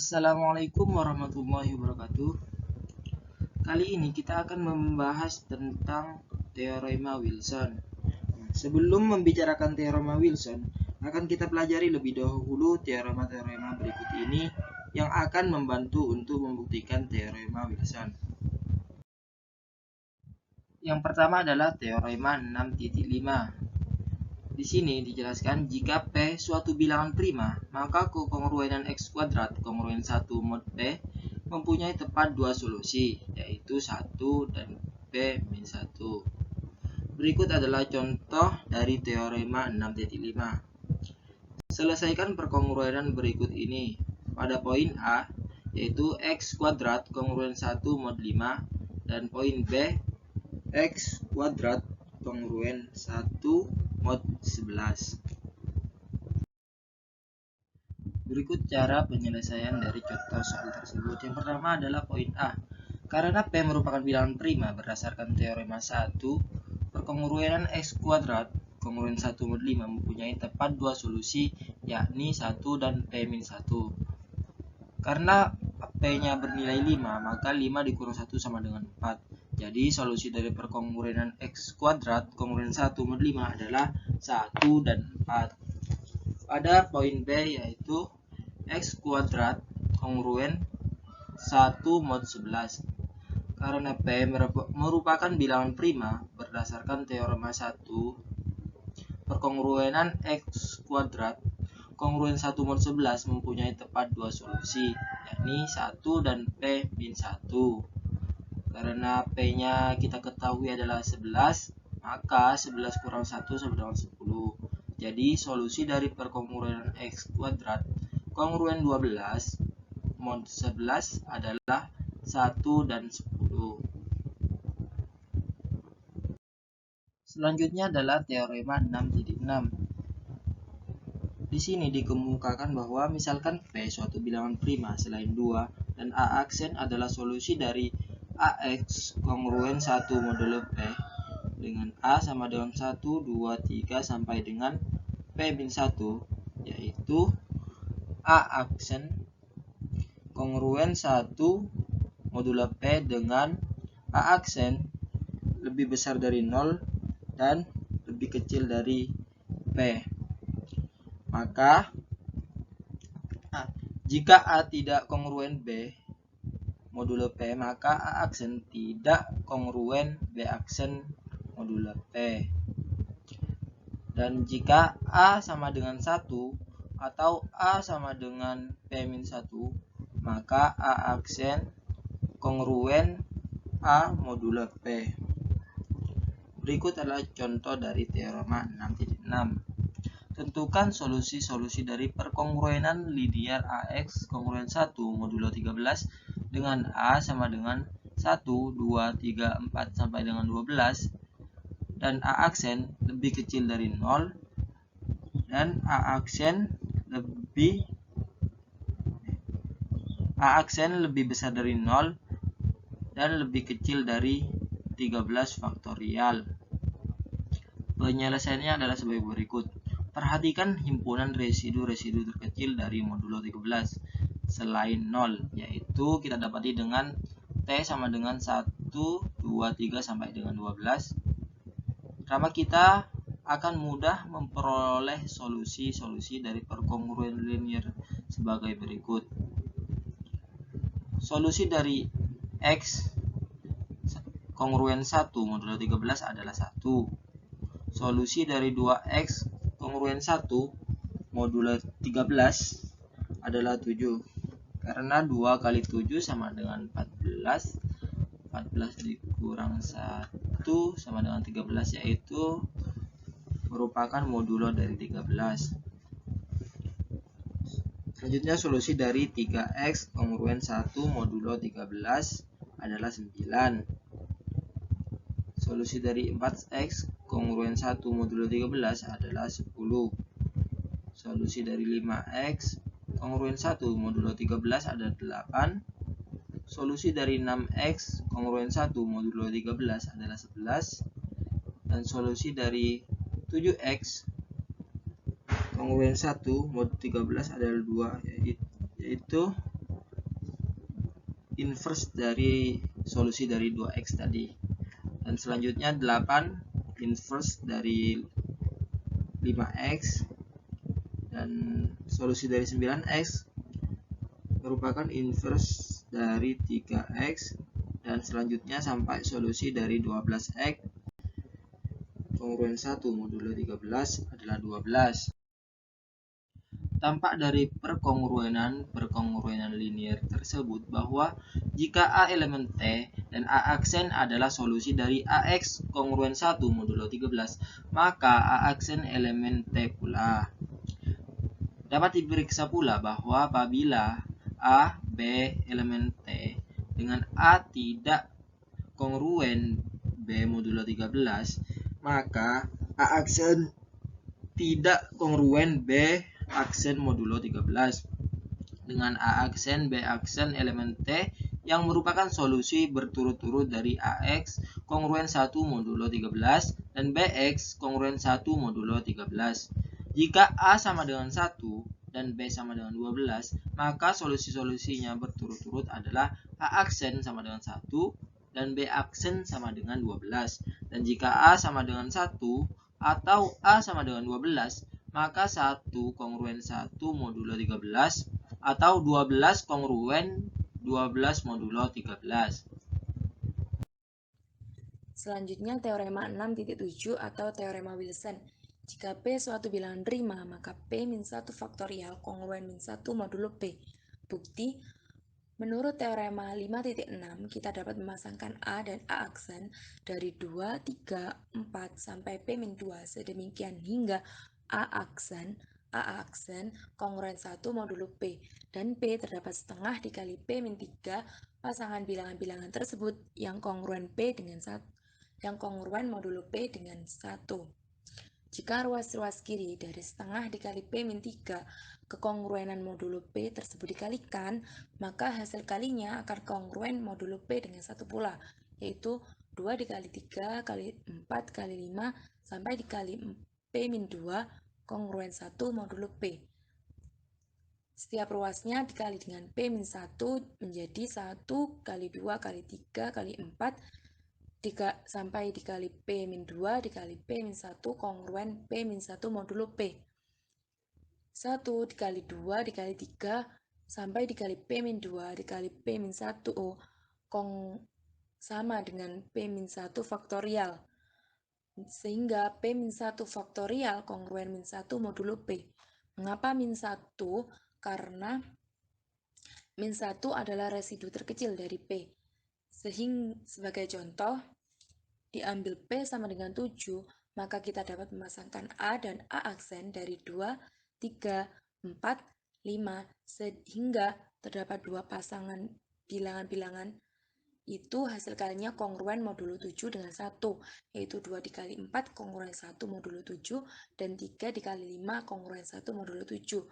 Assalamualaikum warahmatullahi wabarakatuh. Kali ini kita akan membahas tentang teorema Wilson. Sebelum membicarakan teorema Wilson, akan kita pelajari lebih dahulu teorema-teorema berikut ini yang akan membantu untuk membuktikan teorema Wilson. Yang pertama adalah teorema 6.5. Di sini dijelaskan jika P suatu bilangan prima, maka kokongruenan X kuadrat kongruen 1 mod P mempunyai tepat dua solusi, yaitu 1 dan P min 1. Berikut adalah contoh dari teorema 6.5. Selesaikan perkongruenan berikut ini. Pada poin A, yaitu X kuadrat kongruen 1 mod 5, dan poin B, X kuadrat kongruen 1 mod 11. Berikut cara penyelesaian dari contoh soal tersebut. Yang pertama adalah poin A. Karena P merupakan bilangan prima berdasarkan teorema 1, perkongruenan X kuadrat kongruen 1 mod 5 mempunyai tepat dua solusi, yakni 1 dan P min 1. Karena P-nya bernilai 5, maka 5 dikurang 1 sama dengan 4. Jadi solusi dari perkongruenan X kuadrat kongruen 1 mod 5 adalah 1 dan 4. Pada poin B, yaitu X kuadrat kongruen 1 mod 11. Karena P merupakan bilangan prima berdasarkan teorema 1, perkongruenan X kuadrat kongruen 1 mod 11 mempunyai tepat dua solusi, yakni 1 dan P min 1. Karena P-nya kita ketahui adalah 11, maka 11 kurang 1 sama dengan 10. Jadi solusi dari perkongruenan X kuadrat kongruen 12 mod 11 adalah 1 dan 10. Selanjutnya adalah teorema 6.6. Di sini dikemukakan bahwa misalkan P suatu bilangan prima selain 2 dan A aksen adalah solusi dari AX kongruen 1 modulo P dengan A sama dengan 1, 2, 3 sampai dengan P min 1, yaitu A aksen kongruen 1 modulo P dengan A aksen lebih besar dari 0 dan lebih kecil dari P. Maka jika A tidak kongruen B modulo P, maka A aksen tidak kongruen B aksen modulo P. Dan jika A sama dengan 1 atau A sama dengan P min 1, maka A aksen kongruen A modulo P. Berikut adalah contoh dari teorema 6.6. Tentukan solusi-solusi dari perkongruenan linear AX kongruen 1 modulo 13 dengan A sama dengan 1, 2, 3, 4 sampai dengan 12 dan A aksen lebih kecil dari 0 dan A aksen lebih besar dari 0 dan lebih kecil dari 13 faktorial. Penyelesaiannya adalah sebagai berikut. Perhatikan himpunan residu-residu terkecil dari modulo 13 selain 0, yaitu kita dapati dengan T sama dengan 1, 2, 3 sampai dengan 12. Pertama kita akan mudah memperoleh solusi-solusi dari perkongruen linear sebagai berikut. Solusi dari X kongruen 1 modulo 13 adalah 1. Solusi dari 2X kongruen 1 modulo 13 adalah 7. Karena 2 kali 7 sama dengan 14. 14 dikurang 1 sama dengan 13, yaitu merupakan modulo dari 13. Selanjutnya solusi dari 3X kongruen 1 modulo 13 adalah 9. Solusi dari 4X kongruen 1 modulo 13 adalah 10. Solusi dari 5X kongruen 1 modulo 13 adalah 8. Solusi dari 6X kongruen 1 modulo 13 adalah 11. Dan solusi dari 7X kongruen 1 mod 13 adalah 2, yaitu inverse dari solusi dari 2x tadi. Dan selanjutnya 8 inverse dari 5x, dan solusi dari 9x merupakan inverse dari 3x, dan selanjutnya sampai solusi dari 12x kongruen 1 modulo 13 adalah 12. Tampak dari perkongruenan linier tersebut bahwa jika A elemen T dan A aksen adalah solusi dari AX kongruen 1 modulo 13, maka A aksen elemen T pula. Dapat diperiksa pula bahwa apabila A, B elemen T dengan A tidak kongruen B modulo 13, maka A aksen tidak kongruen B aksen modulo 13 dengan A aksen B aksen elemen T yang merupakan solusi berturut-turut dari AX kongruen 1 modulo 13 dan BX kongruen 1 modulo 13. Jika A sama dengan 1 dan B sama dengan 12, maka solusi-solusinya berturut-turut adalah A aksen sama dengan 1 dan B aksen sama dengan 12. Dan jika A sama dengan 1 atau A sama dengan 12, maka 1 kongruen 1 modulo 13 atau 12 kongruen 12 modulo 13. Selanjutnya teorema 6.7 atau teorema Wilson. Jika P suatu bilangan prima, maka P-1 faktorial kongruen -1 modulo P. Bukti, menurut teorema 5.6, kita dapat memasangkan A dan A aksen dari 2, 3, 4 sampai P-2 sedemikian hingga A aksen kongruen 1 modulo P, dan P terdapat setengah dikali P-3 pasangan bilangan-bilangan tersebut yang kongruen P dengan 1, yang kongruen modulo P dengan 1. Jika ruas-ruas kiri dari setengah dikali P-3 kekongruenan modulo P tersebut dikalikan, maka hasil kalinya akan kongruen modulo P dengan 1 pula, yaitu 2 dikali 3 kali 4 kali 5 sampai dikali P-2 kongruen 1 modulo P. Setiap ruasnya dikali dengan P-1 menjadi 1 kali 2 kali 3 kali 4 sampai dikali P-2 dikali P-1 kongruen P-1 modulo P. 1 dikali 2 dikali 3 sampai dikali P-2 dikali P-1 sama dengan P-1 faktorial. Sehingga P-1 faktorial kongruen -1 modulo P. Mengapa -1? Karena -1 adalah residu terkecil dari P. Sehingga sebagai contoh, diambil P sama dengan 7, maka kita dapat memasangkan A dan A aksen dari 2, 3, 4, 5, sehingga terdapat 2 pasangan bilangan-bilangan. Itu hasil kalinya kongruen modulo 7 dengan 1, yaitu 2 dikali 4 kongruen 1 modulo 7, dan 3 dikali 5 kongruen 1 modulo 7.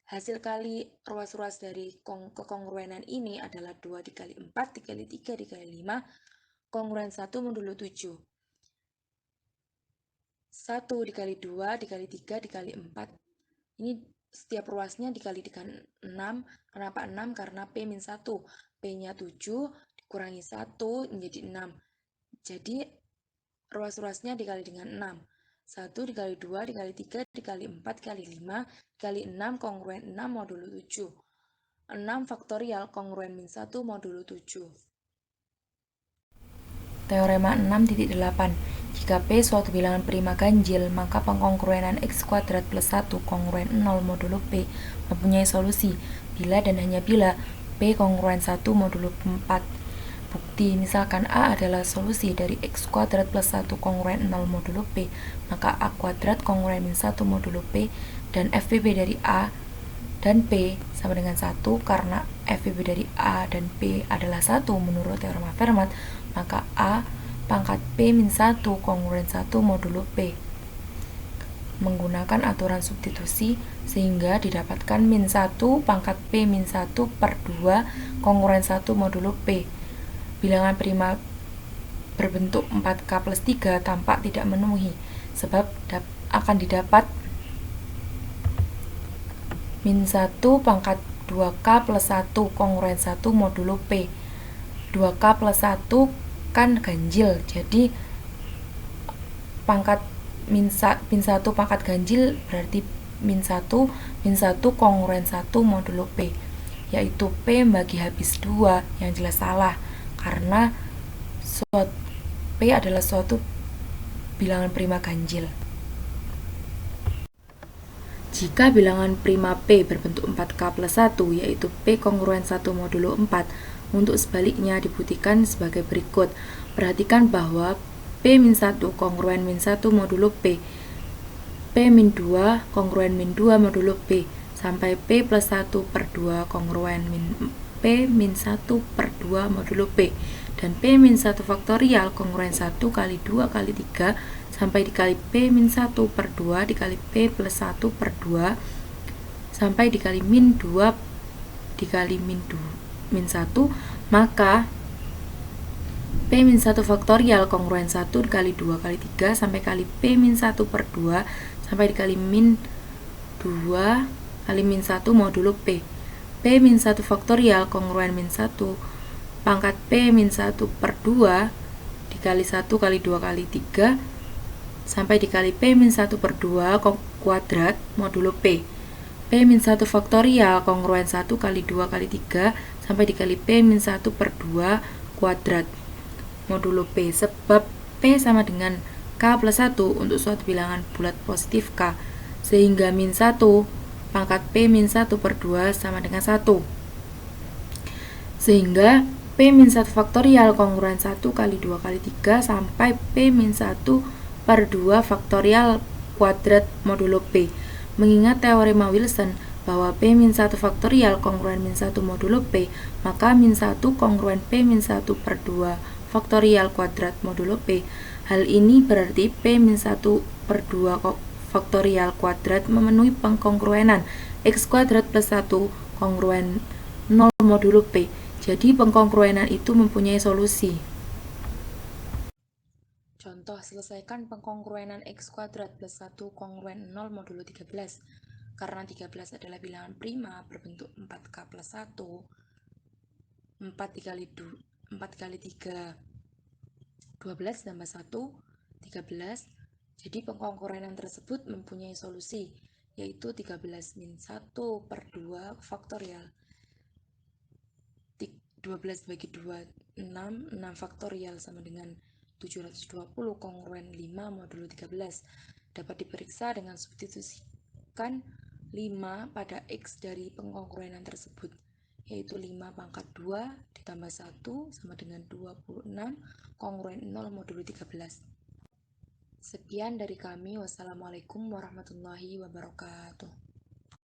Hasil kali ruas-ruas dari kekongruenan ini adalah 2 dikali 4 dikali 3 dikali 5 kongruen 1 modulo 7. 1 dikali 2 dikali 3 dikali 4. Ini setiap ruasnya dikali dengan 6. Kenapa 6? Karena P-1. P-nya 7 dikurangi 1 menjadi 6. Jadi ruas-ruasnya dikali dengan 6. 1 dikali 2 dikali 3 dikali 4 dikali 5 dikali 6 kongruen 6 modulo 7. 6 faktorial kongruen -1 modulo 7. Teorema 6.8. Jika P suatu bilangan prima ganjil, maka pengkongruenan X kuadrat plus 1 kongruen 0 modulo P mempunyai solusi bila dan hanya bila P kongruen 1 modulo 4. Bukti, misalkan A adalah solusi dari X kuadrat plus 1 kongruen 0 modulo P, maka A kuadrat kongruen -1 modulo P, dan FPB dari A dan P sama dengan 1. Karena FPB dari A dan P adalah 1 menurut teorema Fermat, maka A pangkat P-1 kongruen 1 modulo P. Menggunakan aturan substitusi, sehingga didapatkan -1 pangkat P-1 per 2 kongruen 1 modulo P. Bilangan prima berbentuk 4K plus 3 tampak tidak memenuhi, sebab akan didapat -1 pangkat 2K plus 1 kongruen 1 modulo P. 2K plus 1 kan ganjil, jadi pangkat min 1 pangkat ganjil berarti min 1 kongruen 1 modulo P, yaitu P bagi habis 2, yang jelas salah karena P adalah suatu bilangan prima ganjil. Jika bilangan prima P berbentuk 4K plus 1, yaitu P kongruen 1 modulo 4, untuk sebaliknya dibuktikan sebagai berikut. Perhatikan bahwa P-1 kongruen min 1 modulo P, P-2 kongruen min 2 modulo P, sampai P plus 1 per 2 kongruen P-1 per 2 modulo P, dan P-1 faktorial kongruen 1 kali 2 kali 3 sampai dikali P-1 per 2 dikali P plus 1 per 2 sampai dikali min 2 dikali min 1, maka P-1 faktorial kongruen 1 dikali 2 kali 3 sampai kali P-1 per 2 sampai dikali min 2 kali min 1 modulo P. P-1 faktorial kongruen min 1 pangkat P-1 per 2 dikali 1 kali 2 kali 3 sampai dikali P-1 per 2 kuadrat modulo P. P-1 faktorial kongruen 1 kali 2 kali 3 sampai dikali P-1 per 2 kuadrat modulo P, sebab P sama dengan K plus 1 untuk suatu bilangan bulat positif K, sehingga min 1 pangkat P-1 per 2 sama dengan 1. Sehingga P-1 faktorial kongruen 1 kali 2 kali 3 sampai P-1 per 2 faktorial kuadrat modulo P. Mengingat teorema Wilson bahwa P-1 faktorial kongruen min 1 modulo P, maka min 1 kongruen P-1 per 2 faktorial kuadrat modulo P. Hal ini berarti P-1 per 2 faktorial kuadrat memenuhi pengkongruenan X kuadrat plus 1 kongruen 0 modulo P. Jadi pengkongruenan itu mempunyai solusi. Contoh, selesaikan pengkongruenan X kuadrat plus 1 kongruen 0 modulo 13. Karena 13 adalah bilangan prima berbentuk 4K plus 1, 4 dikali 3, 12 tambah 1, 13. Jadi pengkongruenan tersebut mempunyai solusi, yaitu 13 min 1 per 2 faktorial. 12 bagi 2, 6 faktorial sama dengan 720 kongruen 5 modulo 13. Dapat diperiksa dengan substitusikan 5 pada X dari pengkongruenan tersebut, yaitu 5 pangkat 2 ditambah 1 sama dengan 26 kongruen 0 modulo 13. Sekian dari kami. Wassalamualaikum warahmatullahi wabarakatuh.